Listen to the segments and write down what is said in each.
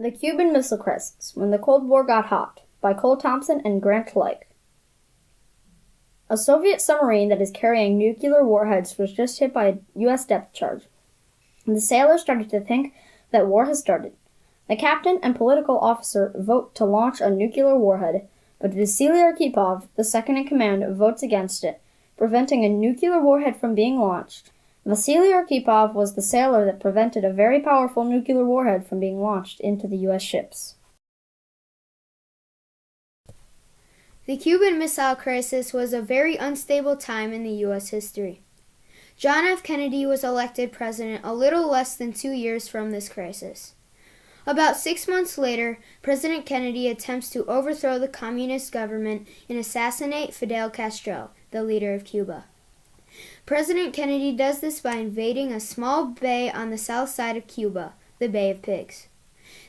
The Cuban Missile Crisis, When the Cold War Got Hot, by Thompson and Schleich. A Soviet submarine that is carrying nuclear warheads was just hit by a U.S. depth charge. The sailors started to think that war has started. The captain and political officer vote to launch a nuclear warhead, but Vasily Arkhipov, the second-in-command, votes against it, preventing a nuclear warhead from being launched. Vasily Arkhipov was the sailor that prevented a very powerful nuclear warhead from being launched into the U.S. ships. The Cuban Missile Crisis was a very unstable time in the U.S. history. John F. Kennedy was elected president a little less than 2 years from this crisis. About 6 months later, President Kennedy attempts to overthrow the communist government and assassinate Fidel Castro, the leader of Cuba. President Kennedy does this by invading a small bay on the south side of Cuba, the Bay of Pigs.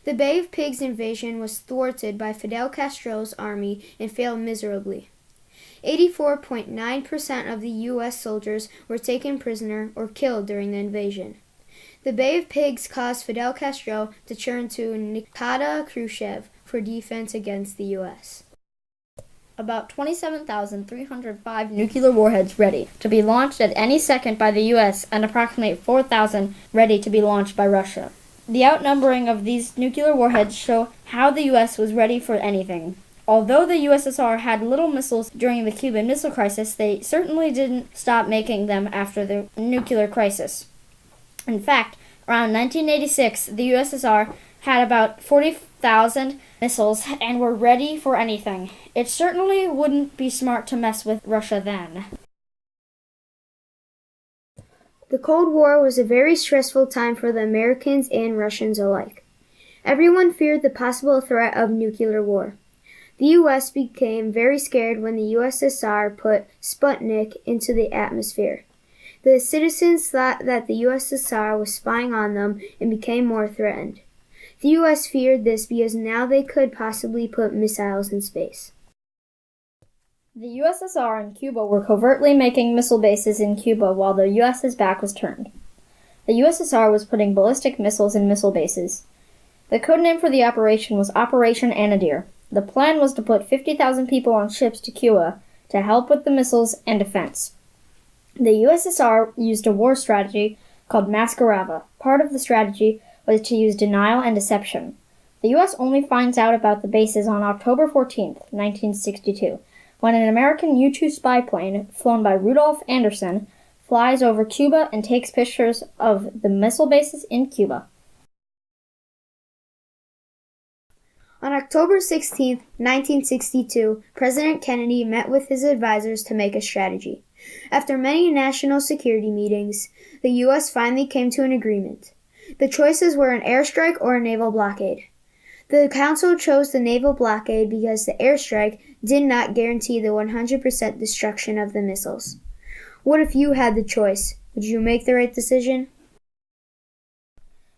The Bay of Pigs invasion was thwarted by Fidel Castro's army and failed miserably. 84.9% of the U.S. soldiers were taken prisoner or killed during the invasion. The Bay of Pigs caused Fidel Castro to turn to Nikita Khrushchev for defense against the U.S. About 27,305 nuclear warheads ready to be launched at any second by the U.S. and approximately 4,000 ready to be launched by Russia. The outnumbering of these nuclear warheads show how the U.S. was ready for anything. Although the USSR had little missiles during the Cuban Missile Crisis, they certainly didn't stop making them after the nuclear crisis. In fact, around 1986, the USSR had about 40,000 missiles and were ready for anything. It certainly wouldn't be smart to mess with Russia then. The Cold War was a very stressful time for the Americans and Russians alike. Everyone feared the possible threat of nuclear war. The U.S. became very scared when the USSR put Sputnik into the atmosphere. The citizens thought that the USSR was spying on them and became more threatened. The U.S. feared this because now they could possibly put missiles in space. The USSR and Cuba were covertly making missile bases in Cuba while the U.S.'s back was turned. The USSR was putting ballistic missiles in missile bases. The codename for the operation was Operation Anadir. The plan was to put 50,000 people on ships to Cuba to help with the missiles and defense. The USSR used a war strategy called Maskarava. Part of the strategy was to use denial and deception. The U.S. only finds out about the bases on October 14, 1962, when an American U-2 spy plane, flown by Rudolph Anderson, flies over Cuba and takes pictures of the missile bases in Cuba. On October 16, 1962, President Kennedy met with his advisors to make a strategy. After many national security meetings, the U.S. finally came to an agreement. The choices were an airstrike or a naval blockade. The Council chose the naval blockade because the airstrike did not guarantee the 100% destruction of the missiles. What if you had the choice? Would you make the right decision?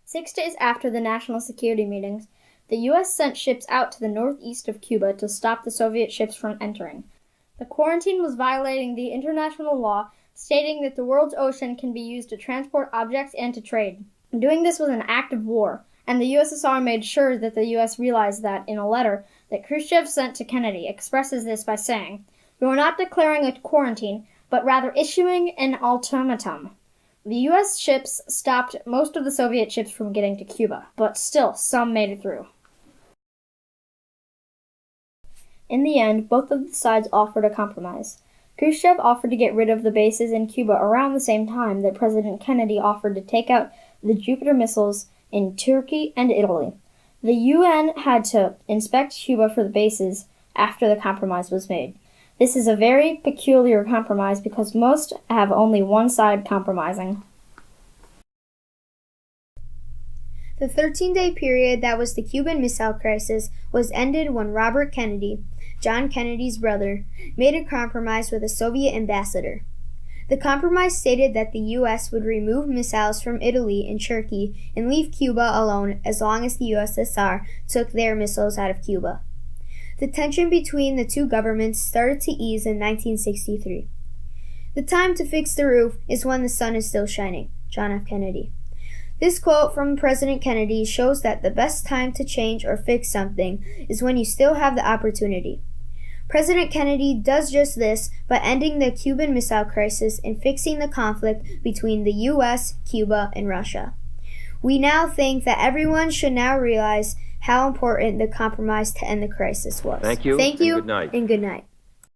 6 days after the national security meetings, the U.S. sent ships out to the northeast of Cuba to stop the Soviet ships from entering. The quarantine was violating the international law, stating that the world's ocean can be used to transport objects and to trade. Doing this was an act of war, and the USSR made sure that the U.S. realized that in a letter that Khrushchev sent to Kennedy expresses this by saying, "We are not declaring a quarantine, but rather issuing an ultimatum." The U.S. ships stopped most of the Soviet ships from getting to Cuba, but still some made it through. In the end, both of the sides offered a compromise. Khrushchev offered to get rid of the bases in Cuba around the same time that President Kennedy offered to take out the Jupiter missiles in Turkey and Italy. The UN had to inspect Cuba for the bases after the compromise was made. This is a very peculiar compromise because most have only one side compromising. The 13-day period that was the Cuban Missile Crisis was ended when Robert Kennedy, John Kennedy's brother, made a compromise with a Soviet ambassador. The compromise stated that the U.S. would remove missiles from Italy and Turkey and leave Cuba alone as long as the USSR took their missiles out of Cuba. The tension between the two governments started to ease in 1963. The time to fix the roof is when the sun is still shining. John F. Kennedy. This quote from President Kennedy shows that the best time to change or fix something is when you still have the opportunity. President Kennedy does just this by ending the Cuban Missile Crisis and fixing the conflict between the U.S., Cuba, and Russia. We now think that everyone should now realize how important the compromise to end the crisis was. Thank you, Thank you, and good night. And good night.